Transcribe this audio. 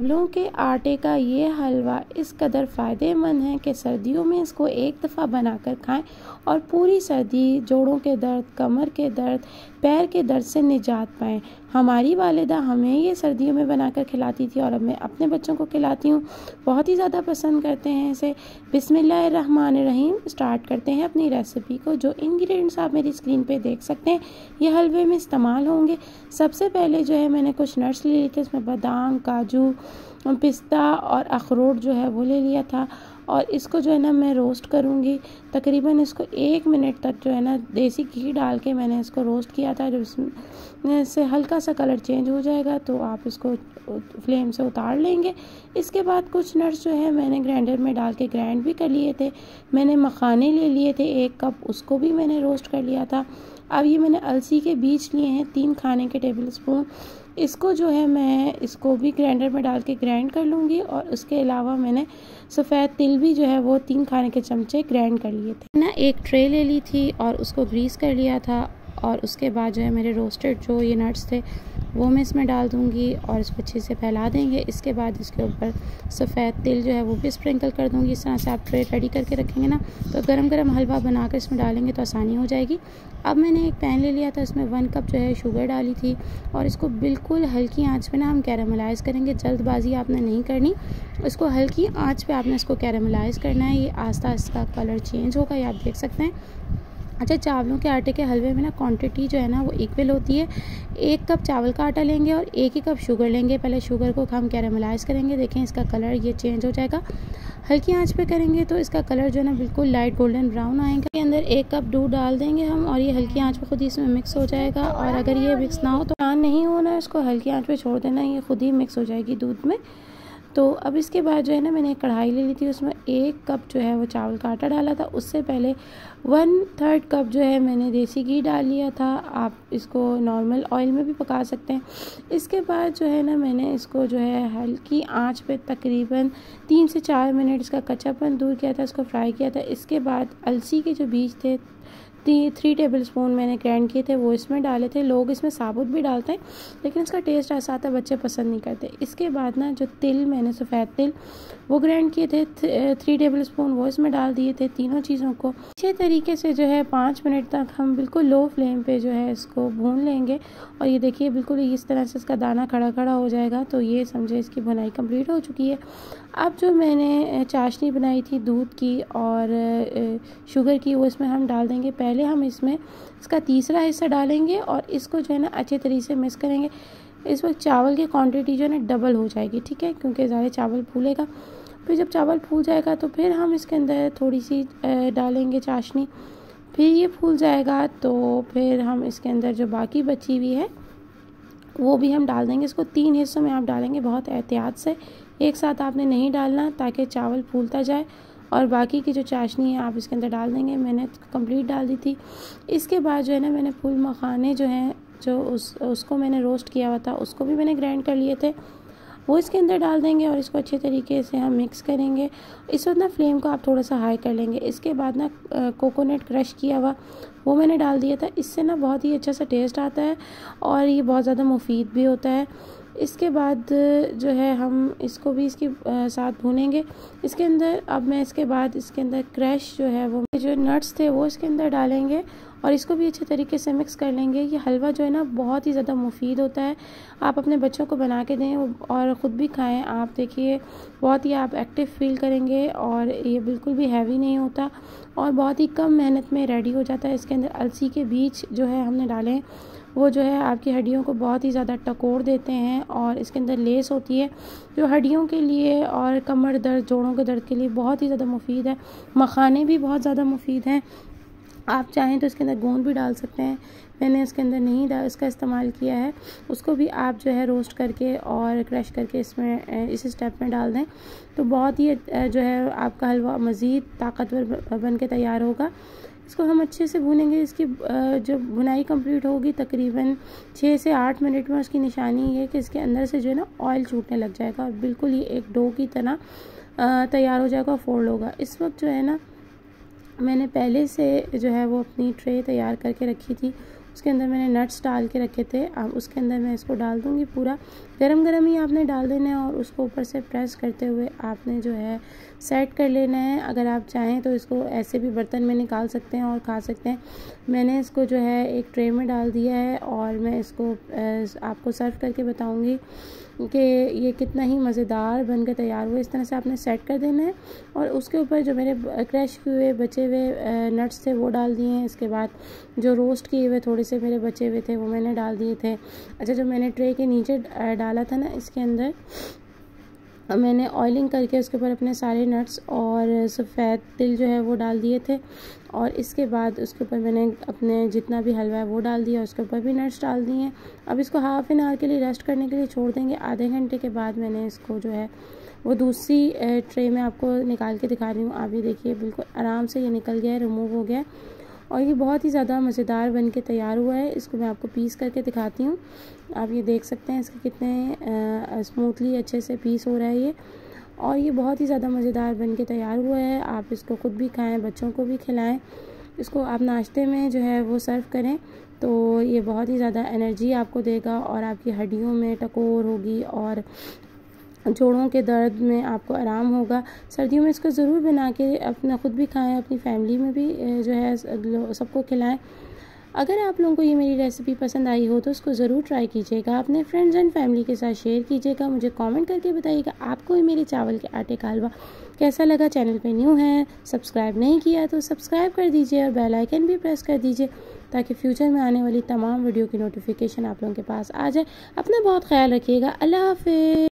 चावलों के आटे का ये हलवा इस कदर फ़ायदेमंद है कि सर्दियों में इसको एक दफ़ा बनाकर खाएं और पूरी सर्दी जोड़ों के दर्द, कमर के दर्द, पैर के दर्द से निजात पाएं। हमारी वालिदा हमें ये सर्दियों में बनाकर खिलाती थी और अब मैं अपने बच्चों को खिलाती हूँ। बहुत ही ज़्यादा पसंद करते हैं इसे। बिस्मिल्लाहिर्रहमानिर्रहीम स्टार्ट करते हैं अपनी रेसिपी को। जो इंग्रेडिएंट्स आप मेरी स्क्रीन पे देख सकते हैं ये हलवे में इस्तेमाल होंगे। सबसे पहले जो है मैंने कुछ नट्स ले लिए थे, इसमें बादाम, काजू, पिस्ता और अखरोट जो है वो ले लिया था और इसको जो है ना मैं रोस्ट करूँगी। तकरीबन इसको 1 मिनट तक जो है ना देसी घी डाल के मैंने इसको रोस्ट किया था। जब इसमें से हल्का सा कलर चेंज हो जाएगा तो आप इसको फ्लेम से उतार लेंगे। इसके बाद कुछ नट्स जो है मैंने ग्राइंडर में डाल के ग्राइंड भी कर लिए थे। मैंने मखाने ले लिए थे 1 कप, उसको भी मैंने रोस्ट कर लिया था। अब ये मैंने अलसी के बीज लिए हैं 3 खाने के टेबल स्पून। इसको जो है मैं इसको भी ग्राइंडर में डाल के ग्राइंड कर लूँगी और उसके अलावा मैंने सफ़ेद तिल भी जो है वो 3 खाने के चमचे ग्राइंड कर लिए थे ना। एक ट्रे ले ली थी और उसको ग्रीस कर लिया था और उसके बाद जो है मेरे रोस्टेड जो ये नट्स थे वो मैं इसमें डाल दूँगी और इसको अच्छे से फैला देंगे। इसके बाद इसके ऊपर सफ़ेद तिल जो है वो भी स्प्रिंकल कर दूँगी। इस तरह से आप ट्रे रेडी करके रखेंगे ना तो गरम गरम हलवा बनाकर इसमें डालेंगे तो आसानी हो जाएगी। अब मैंने एक पैन ले लिया था, इसमें 1 कप जो है शुगर डाली थी और इसको बिल्कुल हल्की आंच पे ना हम कैरामलाइज़ करेंगे। जल्दबाजी आपने नहीं करनी, इसको हल्की आंच पे आपने इसको कैरामलाइज़ करना है। ये आस्ता आस्ता कलर चेंज होगा, ये आप देख सकते हैं। अच्छा, चावलों के आटे के हलवे में ना क्वांटिटी जो है ना वो इक्वल होती है। 1 कप चावल का आटा लेंगे और 1 ही कप शुगर लेंगे। पहले शुगर को हम कैरामलाइज़ करेंगे। देखें इसका कलर ये चेंज हो जाएगा। हल्की आंच पे करेंगे तो इसका कलर जो है ना बिल्कुल लाइट गोल्डन ब्राउन आएगा। इसके अंदर 1 कप दूध डाल देंगे हम और ये हल्की आंच पे खुद ही इसमें मिक्स हो जाएगा। और अगर ये मिक्स ना हो तो नहीं होना, इसको हल्की आंच पे छोड़ देना, ये खुद ही मिक्स हो जाएगी दूध में। तो अब इसके बाद जो है ना मैंने एक कढ़ाई ले ली थी, उसमें 1 कप जो है वो चावल का आटा डाला था। उससे पहले 1/3 कप जो है मैंने देसी घी डाल लिया था। आप इसको नॉर्मल ऑयल में भी पका सकते हैं। इसके बाद जो है ना मैंने इसको जो है हल्की आंच पे तकरीबन 3 से 4 मिनट इसका कच्चापन दूर किया था, इसको फ्राई किया था। इसके बाद अलसी के जो बीज थे 3 टेबल स्पून मैंने ग्राइंड किए थे वो इसमें डाले थे। लोग इसमें साबुत भी डालते हैं लेकिन इसका टेस्ट ऐसा आता है बच्चे पसंद नहीं करते। इसके बाद ना जो तिल मैंने सफ़ेद तिल वो ग्राइंड किए थे 3 टेबल स्पून वो इसमें डाल दिए थे। तीनों चीज़ों को अच्छे तरीके से जो है 5 मिनट तक हम बिल्कुल लो फ्लेम पे जो है इसको भून लेंगे। और ये देखिए बिल्कुल इस तरह से इसका दाना खड़ा खड़ा हो जाएगा तो ये समझे इसकी भुनाई कंप्लीट हो चुकी है। अब जो मैंने चाशनी बनाई थी दूध की और शुगर की वो इसमें हम डाल देंगे। पहले हम इसमें इसका तीसरा हिस्सा डालेंगे और इसको जो है ना अच्छे तरीके से मिक्स करेंगे। इस वक्त चावल की क्वांटिटी जो है ना डबल हो जाएगी, ठीक है, क्योंकि ज़्यादा चावल फूलेगा। फिर जब चावल फूल जाएगा तो फिर हम इसके अंदर थोड़ी सी डालेंगे चाशनी। फिर ये फूल जाएगा तो फिर हम इसके अंदर जो बाकी बची हुई है वो भी हम डाल देंगे। इसको 3 हिस्सों में आप डालेंगे, बहुत एहतियात से, एक साथ आपने नहीं डालना ताकि चावल फूलता जाए। और बाकी की जो चाशनी है आप इसके अंदर डाल देंगे। मैंने कंप्लीट डाल दी थी। इसके बाद जो है ना मैंने फूल मखाने जो हैं जो उसको मैंने रोस्ट किया हुआ था उसको भी मैंने ग्राइंड कर लिए थे वो इसके अंदर डाल देंगे और इसको अच्छे तरीके से हम मिक्स करेंगे। इस वक्त ना फ्लेम को आप थोड़ा सा हाई कर लेंगे। इसके बाद ना कोकोनट क्रश किया हुआ वो मैंने डाल दिया था। इससे ना बहुत ही अच्छा सा टेस्ट आता है और ये बहुत ज़्यादा मुफीद भी होता है। इसके बाद जो है हम इसको भी इसके साथ भूनेंगे। इसके अंदर अब मैं इसके बाद इसके अंदर क्रश जो है वो जो नट्स थे वो इसके अंदर डालेंगे और इसको भी अच्छे तरीके से मिक्स कर लेंगे। ये हलवा जो है ना बहुत ही ज़्यादा मुफीद होता है। आप अपने बच्चों को बना के दें और ख़ुद भी खाएं। आप देखिए बहुत ही आप एक्टिव फील करेंगे और ये बिल्कुल भी हैवी नहीं होता और बहुत ही कम मेहनत में रेडी हो जाता है। इसके अंदर अलसी के बीज जो है हमने डाले हैं वो जो है आपकी हड्डियों को बहुत ही ज़्यादा टकोर देते हैं और इसके अंदर लेस होती है जो हड्डियों के लिए और कमर दर्द, जोड़ों के दर्द के लिए बहुत ही ज़्यादा मुफीद है। मखाने भी बहुत ज़्यादा मुफीद हैं। आप चाहें तो इसके अंदर गोंद भी डाल सकते हैं। मैंने इसके अंदर नहीं इसका इस्तेमाल किया है। उसको भी आप जो है रोस्ट करके और क्रश करके इसमें इस स्टेप में डाल दें तो बहुत ही जो है आपका हलवा मज़ीद ताकतवर बन के तैयार होगा। इसको हम अच्छे से भूनेंगे। इसकी जो भुनाई कंप्लीट होगी तकरीबन 6 से 8 मिनट में उसकी निशानी ये है कि इसके अंदर से जो है ना ऑयल छूटने लग जाएगा और बिल्कुल ये एक डो की तरह तैयार हो जाएगा, फोल्ड होगा। इस वक्त जो है ना मैंने पहले से जो है वो अपनी ट्रे तैयार करके रखी थी उसके अंदर मैंने नट्स डाल के रखे थे। अब उसके अंदर मैं इसको डाल दूँगी। पूरा गरम गरम ही आपने डाल देना है और उसको ऊपर से प्रेस करते हुए आपने जो है सेट कर लेना है। अगर आप चाहें तो इसको ऐसे भी बर्तन में निकाल सकते हैं और खा सकते हैं। मैंने इसको जो है एक ट्रे में डाल दिया है और मैं इसको आपको सर्व करके बताऊंगी कि ये कितना ही मज़ेदार बनकर तैयार हुआ। इस तरह से आपने सेट कर देना है और उसके ऊपर जो मेरे क्रश हुए बचे हुए नट्स थे वो डाल दिए हैं। इसके बाद जो रोस्ट किए हुए थोड़े से मेरे बचे हुए थे वो मैंने डाल दिए थे। अच्छा, जो मैंने ट्रे के नीचे डाला था ना, इसके अंदर मैंने ऑयलिंग करके उसके ऊपर अपने सारे नट्स और सफ़ेद तिल जो है वो डाल दिए थे और इसके बाद उसके ऊपर मैंने अपने जितना भी हलवा है वो डाल दिया, उसके ऊपर भी नट्स डाल दिए हैं। अब इसको हाफ़ एन आवर के लिए रेस्ट करने के लिए छोड़ देंगे। आधे घंटे के बाद मैंने इसको जो है वो दूसरी ट्रे में आपको निकाल के दिखा रही हूँ। आप ये देखिए, बिल्कुल आराम से ये निकल गया है, रिमूव हो गया है और ये बहुत ही ज़्यादा मज़ेदार बन के तैयार हुआ है। इसको मैं आपको पीस करके दिखाती हूँ। आप ये देख सकते हैं इसके कितने स्मूथली अच्छे से पीस हो रहा है ये, और ये बहुत ही ज़्यादा मज़ेदार बन के तैयार हुआ है। आप इसको खुद भी खाएं, बच्चों को भी खिलाएं। इसको आप नाश्ते में जो है वो सर्व करें तो ये बहुत ही ज़्यादा एनर्जी आपको देगा और आपकी हड्डियों में टकोर होगी और जोड़ों के दर्द में आपको आराम होगा। सर्दियों में इसको ज़रूर बना के अपना खुद भी खाएं, अपनी फैमिली में भी जो है सबको खिलाएं। अगर आप लोगों को ये मेरी रेसिपी पसंद आई हो तो उसको ज़रूर ट्राई कीजिएगा, अपने फ्रेंड्स एंड फैमिली के साथ शेयर कीजिएगा। मुझे कमेंट करके बताइएगा आपको ये मेरे चावल के आटे का हलवा कैसा लगा। चैनल पे न्यू है, सब्सक्राइब नहीं किया तो सब्सक्राइब कर दीजिए और बेल आइकन भी प्रेस कर दीजिए ताकि फ्यूचर में आने वाली तमाम वीडियो की नोटिफिकेशन आप लोगों के पास आ जाए। अपना बहुत ख्याल रखिएगा। अल्लाह हाफ़िज़।